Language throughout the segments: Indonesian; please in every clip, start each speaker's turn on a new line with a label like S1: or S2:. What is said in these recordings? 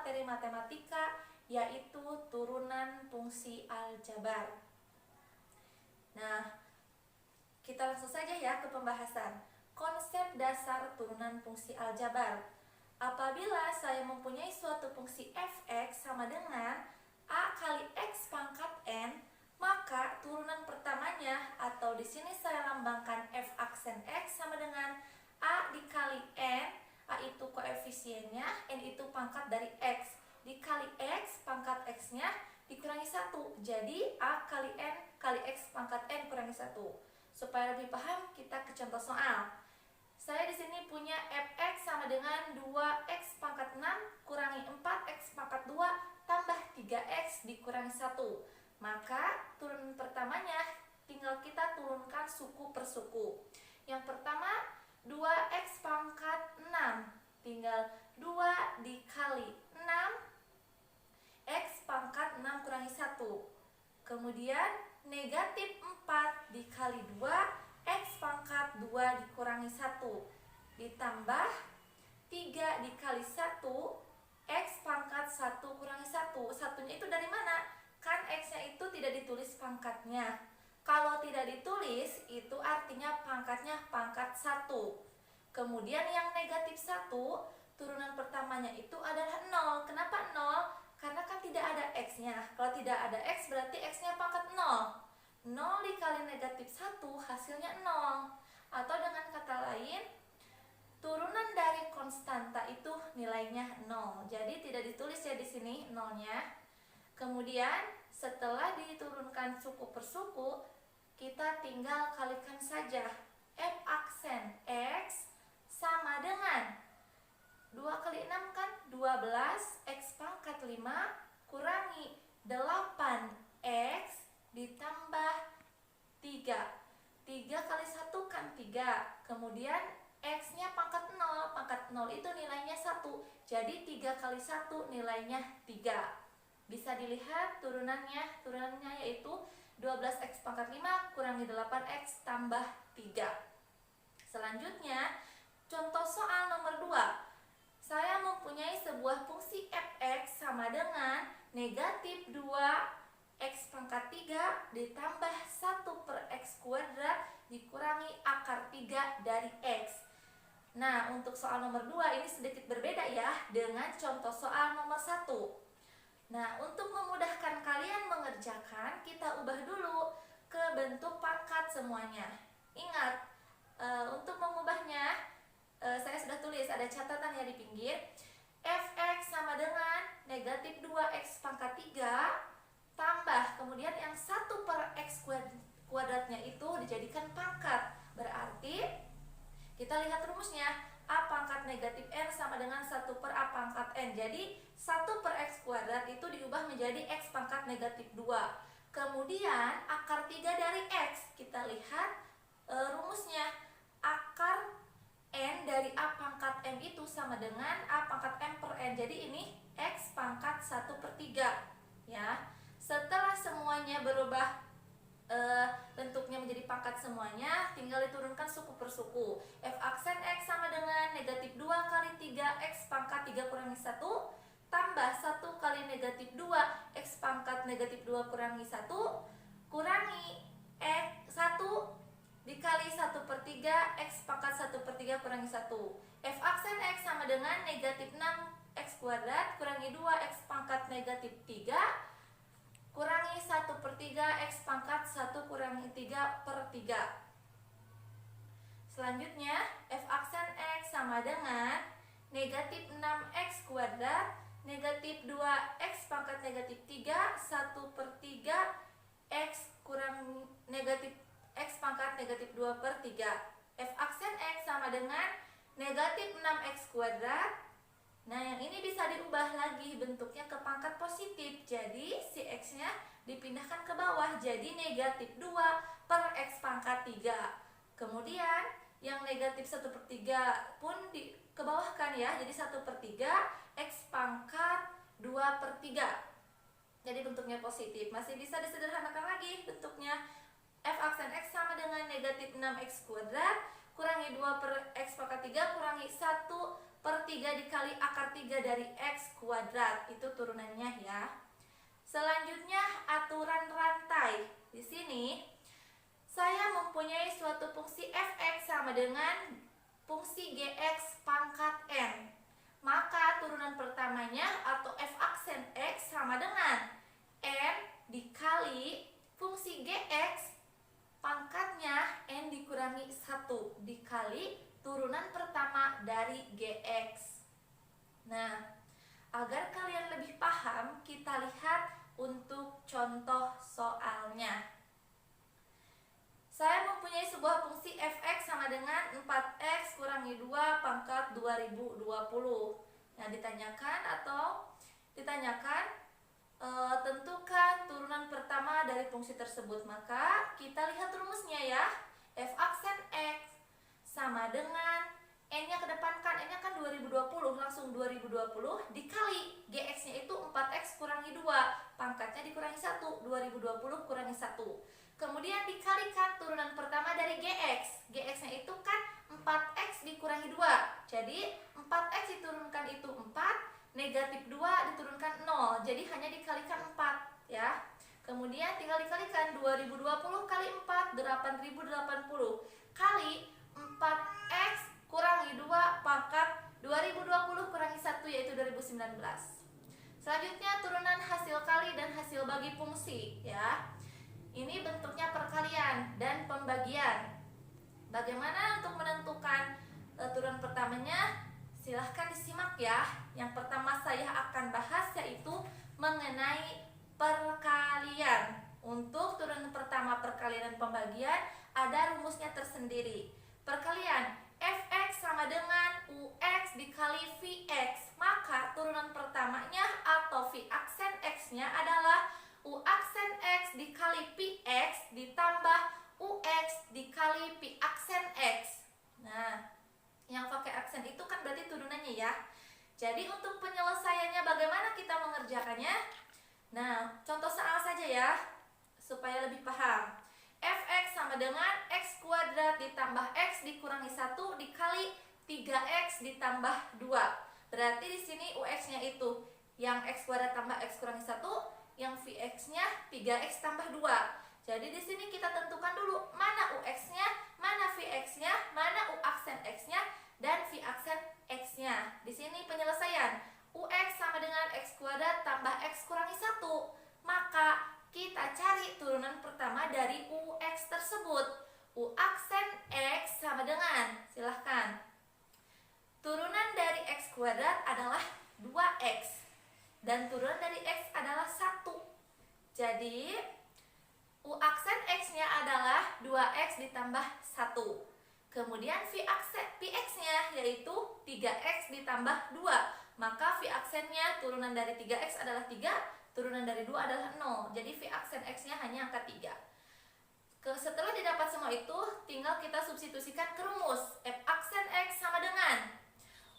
S1: materi matematika, yaitu turunan fungsi aljabar. Nah, kita langsung saja ya ke pembahasan. Konsep dasar turunan fungsi aljabar. Apabila saya mempunyai suatu fungsi f(x) sama dengan a kali x pangkat n, maka turunan pertamanya atau di sini saya lambangkan f aksen x sama dengan a dikali n. A itu koefisiennya, n itu pangkat dari x, dikali x pangkat x-nya dikurangi 1. Jadi a kali n kali x pangkat n kurangi 1. Supaya lebih paham, kita ke contoh soal. Saya di sini punya fx sama dengan 2x pangkat 6 kurangi 4x pangkat 2 tambah 3x dikurangi 1. Maka turunan pertamanya tinggal kita turunkan suku per suku. Yang pertama 2x pangkat 6, tinggal 2 dikali 6 x pangkat 6 kurangi 1. Kemudian negatif 4 dikali 2 x pangkat 2 dikurangi 1 ditambah 3 dikali 1 x pangkat 1 kurangi 1. Satunya itu dari mana? Kan x-nya itu tidak ditulis pangkatnya. Kalau tidak ditulis itu artinya pangkatnya pangkat 1. Kemudian yang negatif 1, turunan pertamanya itu adalah 0. Kenapa 0? Karena kan tidak ada x-nya. Kalau tidak ada x berarti x-nya pangkat 0. 0 dikali negatif 1 hasilnya 0. Atau dengan kata lain, turunan dari konstanta itu nilainya 0. Jadi tidak ditulis ya di sini nolnya. Kemudian setelah diturunkan suku per suku, kita tinggal kalikan saja. F aksen x sama dengan 2 kali 6 kan 12, x pangkat 5 kurangi 8x ditambah 3. 3 kali 1 kan 3. Kemudian x-nya pangkat 0. Pangkat 0 itu nilainya 1. Jadi 3 kali 1 nilainya 3. Bisa dilihat turunannya yaitu 12x pangkat 5 kurangi 8x tambah 3. Selanjutnya, contoh soal nomor 2. Saya mempunyai sebuah fungsi fx sama dengan negatif 2x pangkat 3 ditambah 1 per x kuadrat dikurangi akar 3 dari x. Nah, untuk soal nomor 2 ini sedikit berbeda ya dengan contoh soal nomor 1. Nah, untuk memudahkan kalian mengerjakan, kita ubah dulu ke bentuk pangkat semuanya. Ingat, untuk mengubahnya, saya sudah tulis, ada catatan ya di pinggir. Fx sama dengan negatif 2x pangkat 3 tambah, kemudian yang 1 per x kuadratnya itu dijadikan pangkat. Berarti, kita lihat rumusnya. A pangkat negatif n sama dengan 1 per A pangkat n. Jadi 1 per x kuadrat itu diubah menjadi x pangkat negatif 2. Kemudian akar 3 dari x. Kita lihat rumusnya. Akar n dari A pangkat m itu sama dengan A pangkat m per n. Jadi ini x pangkat 1 per 3. Ya. Setelah semuanya berubah bentuknya menjadi pangkat semuanya, tinggal diturunkan suku per suku. F aksen x sama dengan negatif 2 kali 3x pangkat 3 kurangi 1 tambah 1 kali negatif 2 x pangkat negatif 2 kurangi 1 kurangi x 1 dikali 1 per 3 x pangkat 1 per 3 kurangi 1. F aksen x sama dengan negatif 6x kuadrat kurangi 2 x pangkat negatif 3 kurangi 1 per 3 x pangkat 1 kurangi 3 per 3. Selanjutnya, f aksen x sama dengan negatif 6x kuadrat negatif 2x pangkat negatif 3 1 per 3 x kurang negatif x pangkat negatif 2 per 3. F aksen x sama dengan negatif 6x kuadrat. Nah, yang ini bisa diubah lagi bentuknya ke pangkat positif. Jadi, si x-nya dipindahkan ke bawah. Jadi, negatif 2 per x pangkat 3. Kemudian, yang negatif 1 per 3 pun dikebawahkan ya. Jadi, 1 per 3 x pangkat 2 per 3. Jadi, bentuknya positif. Masih bisa disederhanakan lagi bentuknya. F aksen x sama dengan negatif 6x kuadrat kurangi 2 per x pangkat 3 kurangi 1 per 3 dikali akar 3 dari X kuadrat. Itu turunannya ya. Selanjutnya aturan rantai. Di sini saya mempunyai suatu fungsi fx sama dengan fungsi gx pangkat n. Maka turunan pertamanya atau f aksen x sama dengan n dikali fungsi gx pangkatnya n dikurangi 1 dikali turunan pertama dari gx. Nah, agar kalian lebih paham, kita lihat untuk contoh soalnya. Saya mempunyai sebuah fungsi fx sama dengan 4x kurangi 2 pangkat 2020. Nah, ditanyakan tentukan turunan pertama dari fungsi tersebut. Maka kita lihat rumusnya ya. F aksen x sama dengan n-nya kedepankan, n-nya kan 2020, langsung 2020 dikali gx-nya itu 4x kurangi 2, pangkatnya dikurangi 1, 2020 kurangi 1. Kemudian dikalikan turunan pertama dari gx. Gx-nya itu kan 4x dikurangi 2. Jadi 4x diturunkan itu 4, negatif 2 diturunkan 0. Jadi hanya dikalikan 4 ya. Kemudian tinggal dikalikan 2020 kali 4, 8080 kali 4x kurangi 2 pangkat 2020 kurangi 1 yaitu 2019. Selanjutnya turunan hasil kali dan hasil bagi fungsi ya. Ini bentuknya perkalian dan pembagian. Bagaimana untuk menentukan turunan pertamanya? Silahkan disimak ya. Yang pertama saya akan bahas yaitu mengenai perkalian. Untuk turunan pertama perkalian dan pembagian ada rumusnya tersendiri. Perkalian fx sama dengan ux dikali vx. Maka turunan pertamanya atau v aksen x-nya adalah u aksen x dikali px ditambah ux dikali p aksen x. Nah, yang pakai aksen itu kan berarti turunannya ya. Jadi untuk penyelesaiannya bagaimana kita mengerjakannya? Nah, contoh soal saja ya, supaya lebih paham. Fx sama dengan x kuadrat ditambah x dikurangi 1 dikali 3x ditambah 2. Berarti di sini ux-nya itu yang x kuadrat tambah x kurangi 1, yang Vx-nya 3x tambah 2. Jadi di sini kita tentukan dulu mana Ux-nya, mana Vx-nya, mana U aksen X-nya, dan V aksen X-nya. Di sini penyelesaian. Ux sama dengan x kuadrat tambah x kurangi 1. Maka kita cari turunan pertama dari Ux tersebut. U aksen X sama dengan, silahkan. Turunan dari x kuadrat adalah 2x. Dan turunan dari x adalah 1. Jadi U aksen x-nya adalah 2x ditambah 1. Kemudian Px-nya yaitu 3x ditambah 2. Maka V aksennya turunan dari 3x adalah 3, turunan dari 2 adalah 0. Jadi V aksen x-nya hanya angka 3. Setelah didapat semua itu, tinggal kita substitusikan ke rumus. F aksen x sama dengan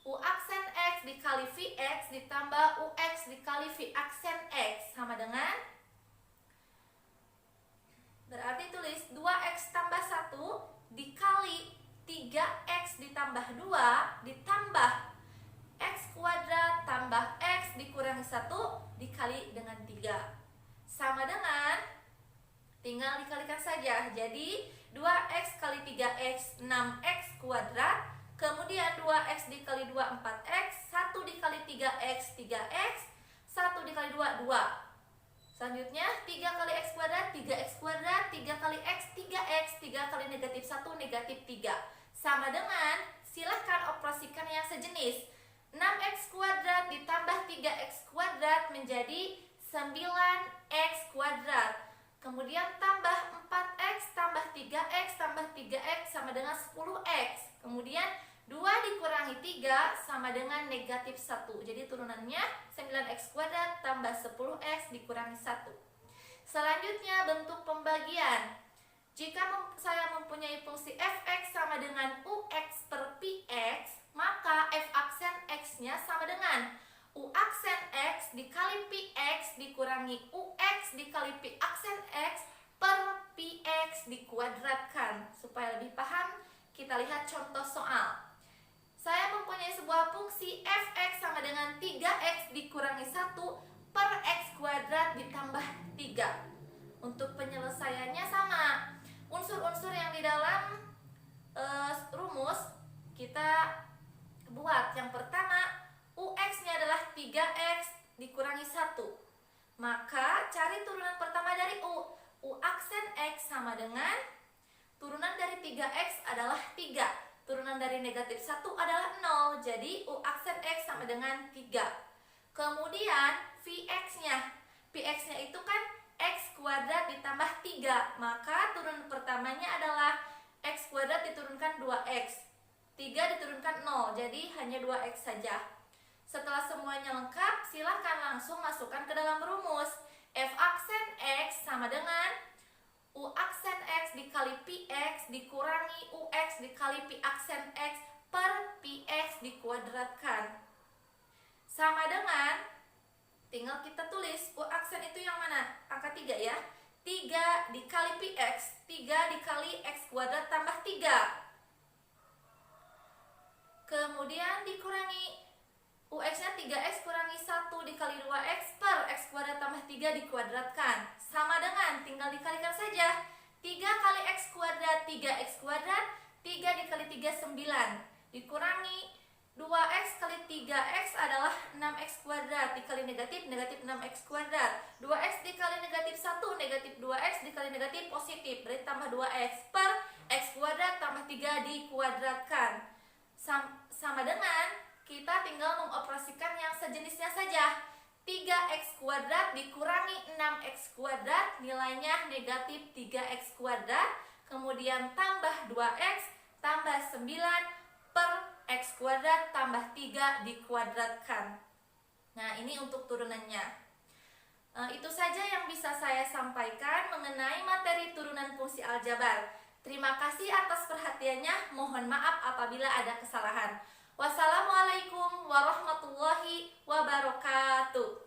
S1: U aksen x dikali Vx ditambah Ux dikali V aksen x sama dengan, berarti tulis 2x tambah 1 dikali 3x ditambah 2 ditambah x kuadrat tambah x dikurangi 1 dikali dengan 3 sama dengan, tinggal dikalikan saja. Jadi 2x kali 3x 6x kuadrat, kemudian 2x dikali 2 4x, 1 dikali 3x 3x, 1 dikali 2 2. Selanjutnya 3 kali x kuadrat 3x kuadrat, 3 kali x 3x, 3 kali negatif 1 negatif 3 sama dengan, silahkan operasikan yang sejenis. 6x kuadrat ditambah 3x kuadrat menjadi 9x kuadrat. Kemudian tambah 4x tambah 3x tambah 3x sama dengan 10x. Kemudian 2 dikurangi 3 sama dengan negatif 1. Jadi turunannya 9x kuadrat tambah 10x dikurangi 1. Selanjutnya bentuk pembagian. Jika saya mempunyai fungsi fx sama dengan ux per px, maka f aksen x-nya sama dengan u aksen x dikali px dikurangi ux dikali p aksen x per px dikuadratkan. Supaya lebih paham, kita lihat contoh soal. Saya mempunyai sebuah fungsi f(x) sama dengan 3x dikurangi 1 per x kuadrat ditambah 3. Untuk penyelesaiannya sama. Unsur-unsur yang di dalam rumus kita buat. Yang pertama, ux-nya adalah 3x dikurangi 1. Maka cari turunan pertama dari u. U aksen x sama dengan turunan dari 3x adalah 3. Turunan dari negatif 1 adalah 0. Jadi U aksen X sama dengan 3. Kemudian Vx-nya. Vx-nya itu kan X kuadrat ditambah 3. Maka turunan pertamanya adalah X kuadrat diturunkan 2X. 3 diturunkan 0. Jadi hanya 2X saja. Setelah semuanya lengkap, silakan langsung masukkan ke dalam rumus. F aksen X sama dengan U aksen X dikali Px dikurangi Ux dikali P aksen X per Px dikuadratkan. Sama dengan, tinggal kita tulis U aksen itu yang mana? Angka 3 ya. 3 dikali Px, 3 dikali X kuadrat tambah 3. Kemudian dikurangi Ux-nya 3x kurangi 1 dikali 2x per x kuadrat tambah 3 dikuadratkan. Sama dengan, tinggal dikalikan saja. 3 kali x kuadrat, 3x kuadrat, 3 dikali 3, 9. Dikurangi 2x kali 3x adalah 6x kuadrat. Dikali negatif, negatif 6x kuadrat. 2x dikali negatif 1, negatif 2x dikali negatif positif. Berarti tambah 2x per x kuadrat tambah 3 dikuadratkan. Sama dengan, kita tinggal mengoperasikan yang sejenisnya saja. 3x kuadrat dikurangi 6x kuadrat, nilainya negatif 3x kuadrat. Kemudian tambah 2x tambah 9 per x kuadrat tambah 3 dikuadratkan. Nah, ini untuk turunannya. Itu saja yang bisa saya sampaikan mengenai materi turunan fungsi aljabar. Terima kasih atas perhatiannya. Mohon maaf apabila ada kesalahan. Wassalamualaikum warahmatullahi wabarakatuh.